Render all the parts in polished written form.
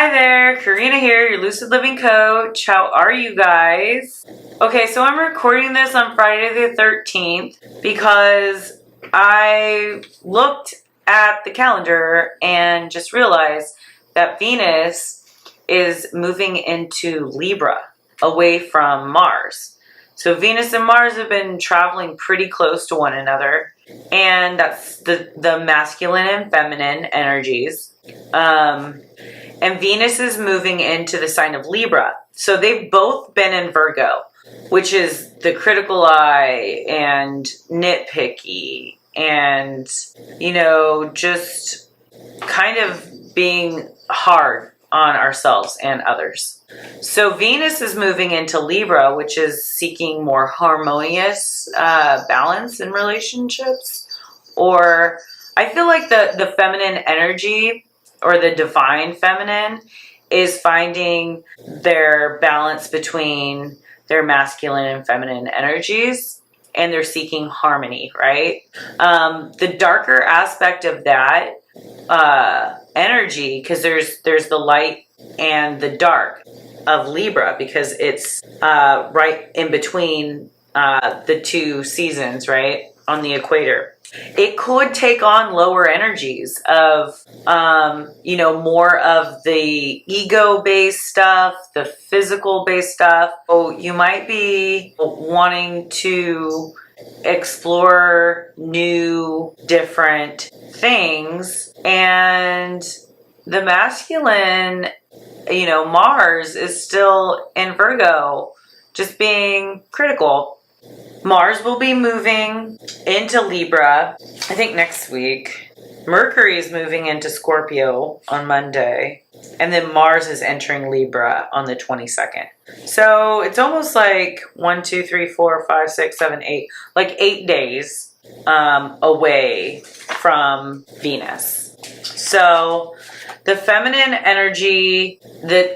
Hi there, Karina here, your Lucid Living coach. How are you guys? Okay, so I'm recording this on Friday the 13th because I looked at the calendar and just realized that Venus is moving into Libra, away from Mars. So Venus and Mars have been traveling pretty close to one another, and that's the masculine and feminine energies. And Venus is moving into the sign of Libra. So they've both been in Virgo, which is the critical eye and nitpicky and, just kind of being hard on ourselves and others. So Venus is moving into Libra, which is seeking more harmonious balance in relationships. Or I feel like the feminine energy, or the divine feminine, is finding their balance between their masculine and feminine energies, and they're seeking harmony, right? The darker aspect of that energy, because there's the light and the dark of Libra, because it's right in between the two seasons, right, on the equator. It could take on lower energies of, more of the ego-based stuff, the physical-based stuff. So you might be wanting to explore new, different things. And the masculine, Mars is still in Virgo, just being critical. Mars will be moving into Libra, I think next week. Mercury is moving into Scorpio on Monday. And then Mars is entering Libra on the 22nd. So it's almost like 1, 2, 3, 4, 5, 6, 7, 8, like 8 days away from Venus. So the feminine energy,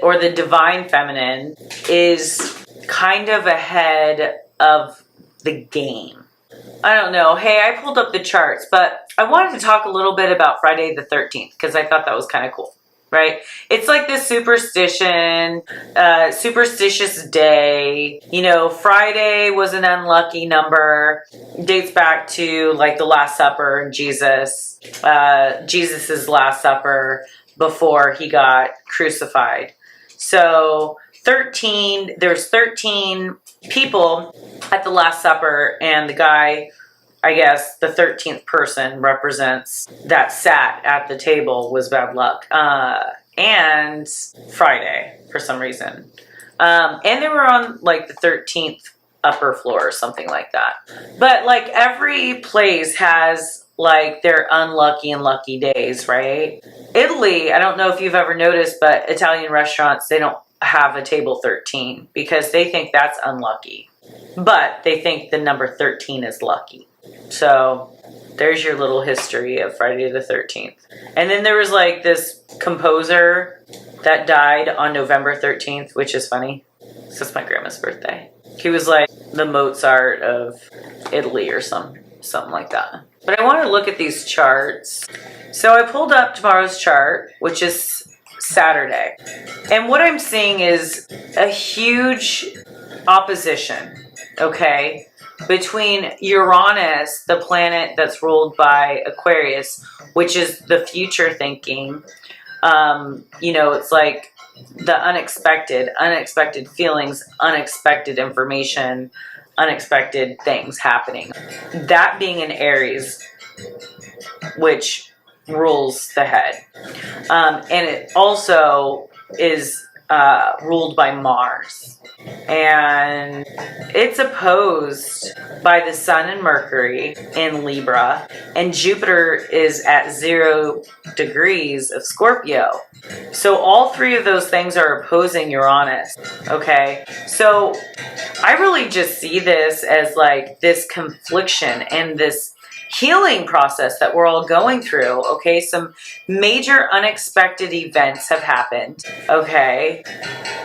or the divine feminine, is kind of ahead of the game. I don't know. Hey, I pulled up the charts, but I wanted to talk a little bit about Friday the 13th because I thought that was kind of cool, right? It's like this superstitious day. Friday was an unlucky number. Dates back to like the Last Supper and Jesus's Last Supper before he got crucified. So there's 13 people at the Last Supper, and the guy, I guess the 13th person represents that sat at the table was bad luck. And Friday for some reason. And they were on like the 13th upper floor or something like that. But like every place has like their unlucky and lucky days, right? Italy, I don't know if you've ever noticed, but Italian restaurants, they don't have a table 13 because they think that's unlucky. But they think the number 13 is lucky. So there's your little history of Friday the 13th. And then there was like this composer that died on November 13th, which is funny. So it's my grandma's birthday. He was like the Mozart of Italy or something like that. But I want to look at these charts. So I pulled up tomorrow's chart, which is Saturday. And what I'm seeing is a huge opposition, okay, between Uranus, the planet that's ruled by Aquarius, which is the future thinking. It's like the unexpected feelings, unexpected information, unexpected things happening. That being in Aries, which rules the head. And it also is ruled by Mars. And it's opposed by the Sun and Mercury in Libra. And Jupiter is at 0 degrees of Scorpio. So all three of those things are opposing Uranus. Okay? So I really just see this as like this confliction and this healing process that we're all going through. Okay, some major unexpected events have happened. Okay,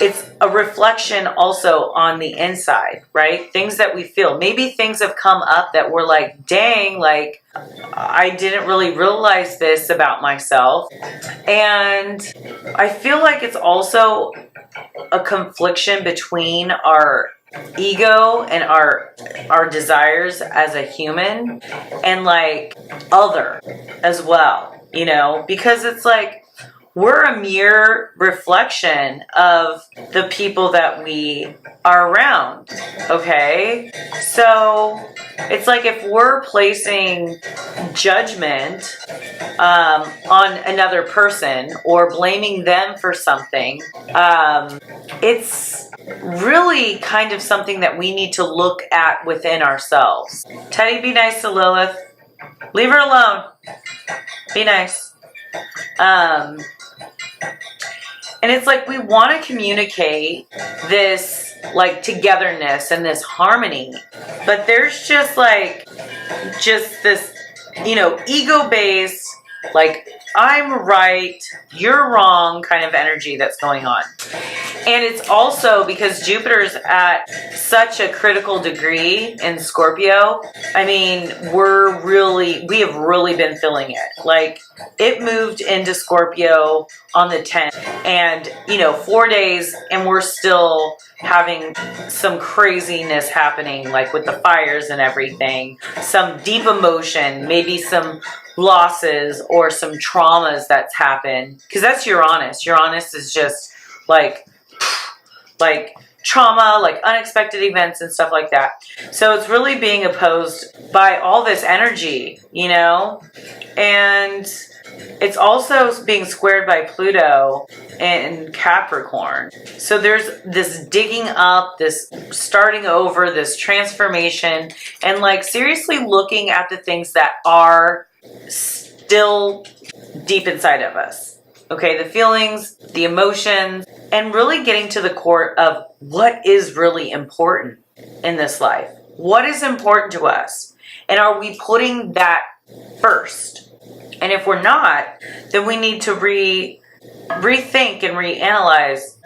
it's a reflection also on the inside, right? Things that we feel. Maybe things have come up that we're like, dang, like I didn't really realize this about myself. And I feel like it's also a confliction between our ego and our desires as a human and like other as well, you know, because it's like we're a mere reflection of the people that we are around. Okay, so it's like if we're placing judgment on another person or blaming them for something, it's really kind of something that we need to look at within ourselves. Teddy, be nice to Lilith. Leave her alone. Be nice. And it's like we want to communicate this like togetherness and this harmony, but there's just this, you know, ego-based, like I'm right, you're wrong kind of energy that's going on. And it's also because Jupiter's at such a critical degree in Scorpio. I mean, we have really been feeling it. Like it moved into Scorpio on the 10th and, you know, 4 days and we're still having some craziness happening, like with the fires and everything, some deep emotion, maybe some losses or some traumas that's happened. Because that's Uranus. Uranus is just like trauma, like unexpected events and stuff like that. So it's really being opposed by all this energy, you know? And it's also being squared by Pluto in Capricorn. So there's this digging up, this starting over, this transformation, and like seriously looking at the things that are still deep inside of us. Okay, the feelings, the emotions, and really getting to the core of what is really important in this life. What is important to us? And are we putting that first? And if we're not, then we need to rethink and reanalyze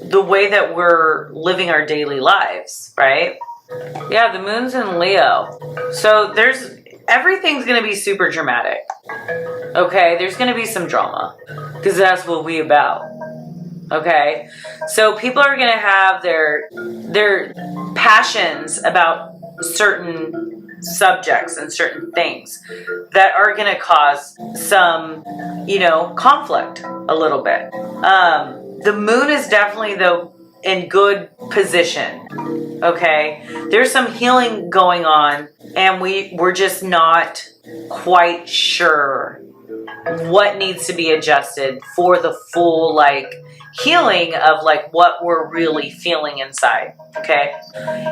the way that we're living our daily lives, right? Yeah, the moon's in Leo. So everything's going to be super dramatic. Okay, there's going to be some drama because that's what we about. Okay, so people are going to have their passions about certain subjects and certain things that are going to cause some, you know, conflict a little bit. The moon is definitely though in good position. Okay, there's some healing going on and we're just not quite sure what needs to be adjusted for the full like healing of like what we're really feeling inside. Okay,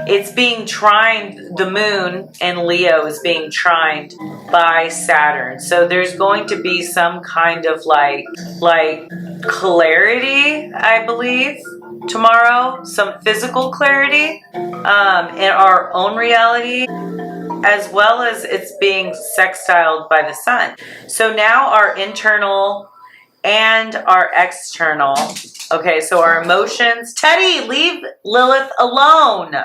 it's being trined, the moon in Leo is being trined by Saturn, so there's going to be some kind of like clarity, I believe, tomorrow, some physical clarity in our own reality, as well as it's being sextiled by the sun. So now our internal and our external. Okay, so our emotions. Teddy, leave Lilith alone.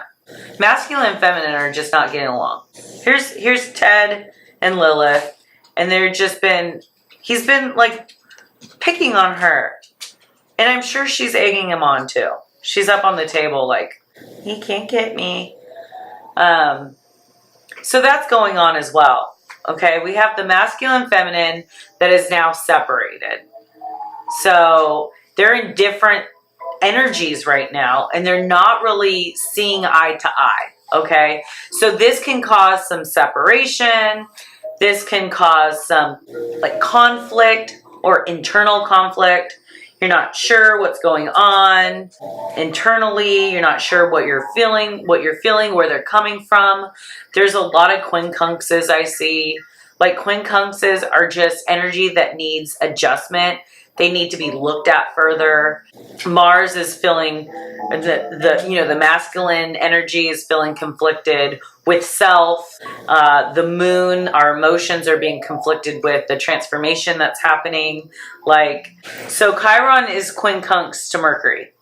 Masculine and feminine are just not getting along. Here's Ted and Lilith, and he's been like picking on her. And I'm sure she's egging him on too. She's up on the table like, he can't get me. So that's going on as well. Okay, we have the masculine and feminine that is now separated. So they're in different energies right now, and they're not really seeing eye to eye. Okay, so this can cause some separation. This can cause some like conflict or internal conflict. You're not sure what's going on internally. You're not sure what you're feeling, where they're coming from. There's a lot of quincunxes I see. Like quincunxes are just energy that needs adjustment, they need to be looked at further. Mars is feeling the masculine energy is feeling conflicted with self. The moon, our emotions are being conflicted with the transformation that's happening. So Chiron is quincunx to Mercury.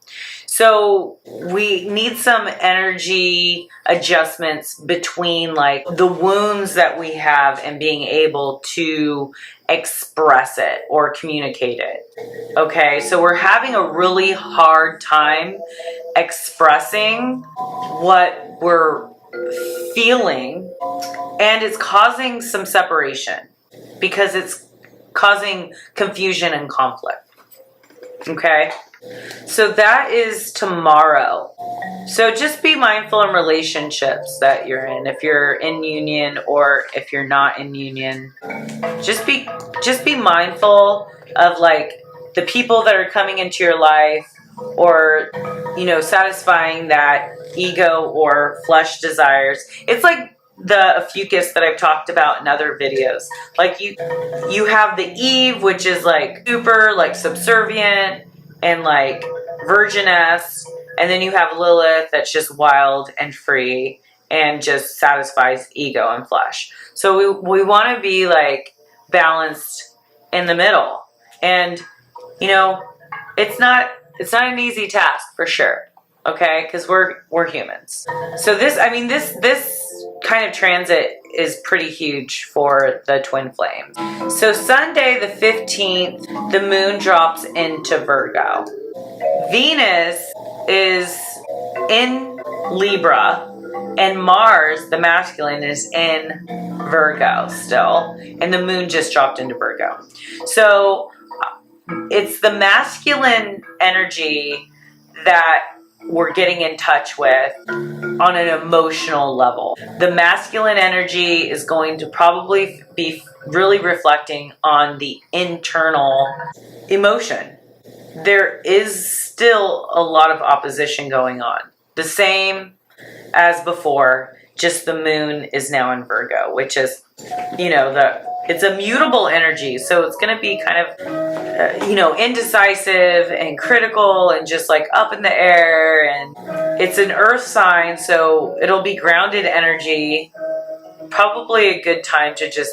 So we need some energy adjustments between the wounds that we have and being able to express it or communicate it. Okay, so we're having a really hard time expressing what we're feeling, and it's causing some separation because it's causing confusion and conflict. Okay, so that is tomorrow. So just be mindful in relationships that you're in. If you're in union or if you're not in union, just be mindful of the people that are coming into your life, or satisfying that ego or flesh desires. It's like the fucus that I've talked about in other videos. You have the Eve, which is super subservient and virginess, and then you have Lilith that's just wild and free and just satisfies ego and flesh. So we want to be balanced in the middle, and it's not an easy task for sure. Okay, because we're humans. So this kind of transit is pretty huge for the twin flame. So Sunday the 15th, the moon drops into Virgo. Venus is in Libra, and Mars, the masculine, is in Virgo still, and the moon just dropped into Virgo. So it's the masculine energy that we're getting in touch with on an emotional level. The masculine energy is going to probably be really reflecting on the internal emotion. There is still a lot of opposition going on. The same as before, just the moon is now in Virgo, which is, it's a mutable energy. So it's going to be kind of, indecisive and critical and just up in the air. And it's an earth sign, so it'll be grounded energy. Probably a good time to just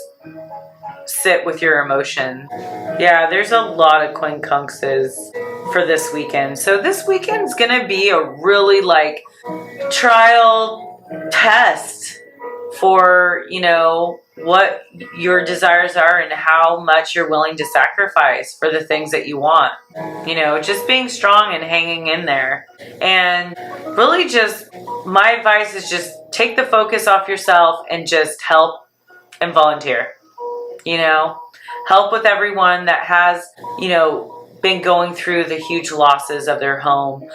sit with your emotion. Yeah, there's a lot of quincunxes for this weekend. So this weekend's going to be a really trial test for, what your desires are and how much you're willing to sacrifice for the things that you want. Just being strong and hanging in there. And really just, my advice is just take the focus off yourself and just help and volunteer. Help with everyone that has, been going through the huge losses of their home.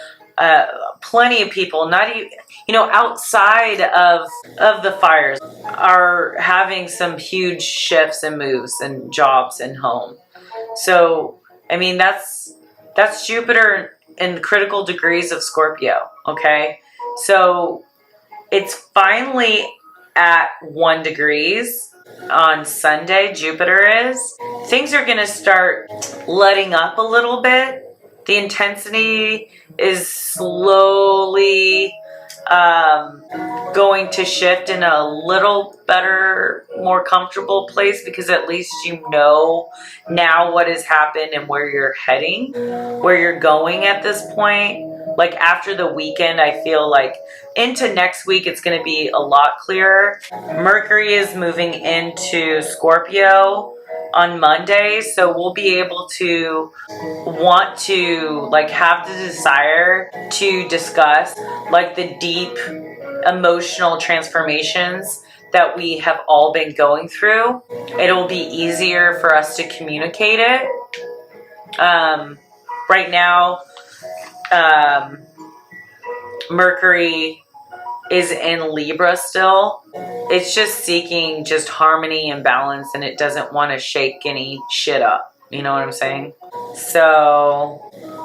Plenty of people, not even, outside of the fires, are having some huge shifts and moves and jobs and home. So, that's Jupiter in critical degrees of Scorpio, okay? So, it's finally at 1 degrees on Sunday, Jupiter is. Things are going to start letting up a little bit. The intensity is slowly going to shift in a little better, more comfortable place, because at least now what has happened and where you're heading, where you're going at this point. After the weekend, I feel into next week, it's going to be a lot clearer. Mercury is moving into Scorpio on Monday, so we'll be able to want to have the desire to discuss the deep emotional transformations that we have all been going through. It'll be easier for us to communicate it. Right now, Mercury is in Libra still. It's just seeking just harmony and balance, and it doesn't want to shake any shit up. You know what I'm saying? So,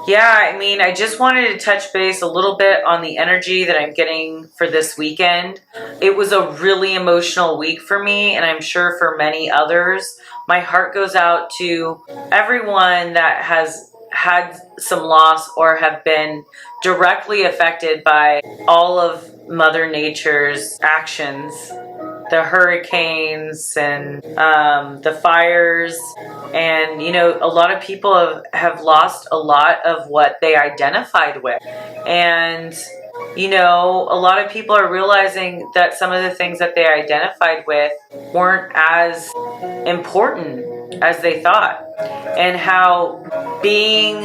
yeah, I just wanted to touch base a little bit on the energy that I'm getting for this weekend. It was a really emotional week for me, and I'm sure for many others. my heart goes out to everyone that has had some loss or have been directly affected by all of Mother Nature's actions. The hurricanes and the fires. And, you know, a lot of people have lost a lot of what they identified with. And, you know, a lot of people are realizing that some of the things that they identified with weren't as important as they thought. And how being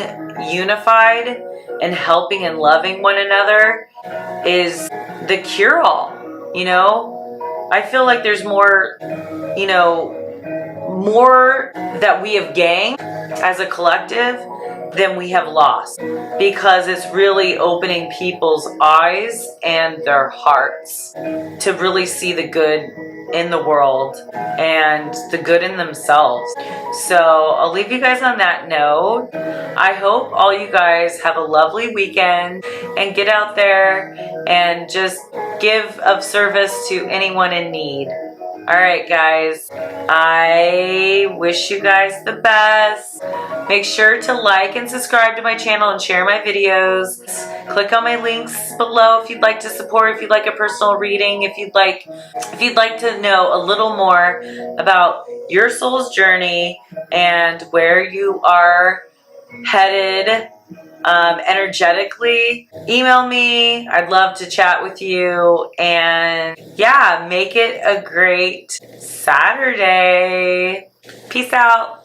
unified and helping and loving one another is the cure-all, you know? I feel like there's more, you know, more that we have gained as a collective than we have lost, because it's really opening people's eyes and their hearts to really see the good in the world and the good in themselves. So I'll leave you guys on that note. I hope all you guys have a lovely weekend and get out there and just give of service to anyone in need. All right, guys, I wish you guys the best. Make sure to like and subscribe to my channel and share my videos. Click on my links below if you'd like to support, if you'd like a personal reading, if you'd like to know a little more about your soul's journey and where you are headed energetically. Email me. I'd love to chat with you. And yeah, make it a great Saturday. Peace out.